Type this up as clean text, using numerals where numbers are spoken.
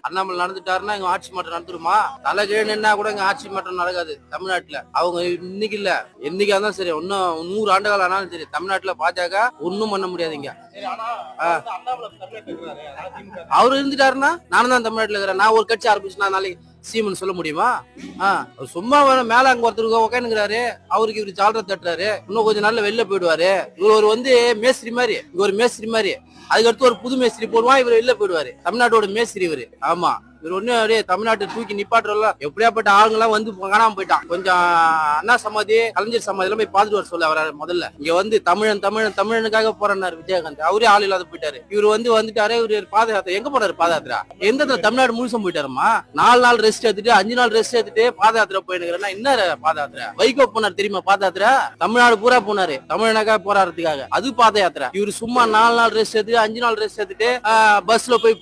அண்ணாமலை நடந்துட்டாருன்னா எங்க ஆட்சி மாற்றம் நடந்துருமா? தலைகீழ நின்னா கூட எங்க ஆட்சி மாற்றம் நடக்காது தமிழ்நாட்டுல. அவங்க இன்னைக்கு இல்ல, என்னைக்கா இருந்தாலும் சரி, இன்னும் 100 ஆண்டுகள் ஆனாலும் சரி, தமிழ்நாட்டுல பாஜக ஒன்னும் பண்ண முடியாதுங்க. அவரு இருந்துட்டாருன்னா நானும் தான் தமிழ்நாட்டுல இருக்கிறேன். நான் ஒரு கட்சி ஆரம்பிச்சுனா நாளைக்கு சீமன் சொல்ல முடியுமா? சும்மா மேல அங்க ஒருத்தருக்கு உட்காந்துக்கிறாரு, அவருக்கு இவரு ஜாலரை தட்டுறாரு, இன்னும் கொஞ்ச நாள்ல வெளில போயிடுவாரு. இவர் வந்து மேஸ்திரி மாதிரி, இங்க ஒரு மேஸ்திரி மாதிரி, அதுக்கடுத்து ஒரு புது மேஸ்திரி போடுவான், இவர் வெளில போயிடுவாரு. தமிழ்நாட்டோட மேஸ்திரி இவரு. ஆமா, இவர் ஒண்ணு அப்படியே தமிழ்நாட்டை தூக்கி நிப்பாட்டுறல. எப்படியாப்பட்ட ஆளுங்கெல்லாம் வந்து காணாம போயிட்டான். கொஞ்சம் அண்ணா சமாதி, கலைஞர் சமாதி எல்லாம் போய் பாத்துட்டு வர சொல்ல அவரால். முதல்ல இங்க வந்து தமிழனுக்காக போறாரு விஜயகாந்த். அவரே ஆள் இல்லாத போயிட்டாரு. இவர் வந்துட்டாரு. இவரு பாத யாத்திரை எங்க போனாரு? பாத யாத்திரை எந்த தமிழ்நாடு முழுசும் போயிட்டாருமா? 4 நாள் ரெஸ்ட் எடுத்துட்டு 5 நாள் ரெஸ்ட் எடுத்துட்டு பாத யாத்திரை போயிருக்கிறேன்னா என்ன பாத யாத்திரை? வைகோ போனார் தெரியுமா? பாத யாத்திரை தமிழ்நாடு பூரா போனாரு, தமிழனுக்காக போராடுறதுக்காக. அது பாத யாத்திரை. இவரு சும்மா 4 நாள் ரெஸ்ட் எடுத்துட்டு 5 நாள் ரெஸ்ட் எடுத்துட்டு பஸ்ல போய்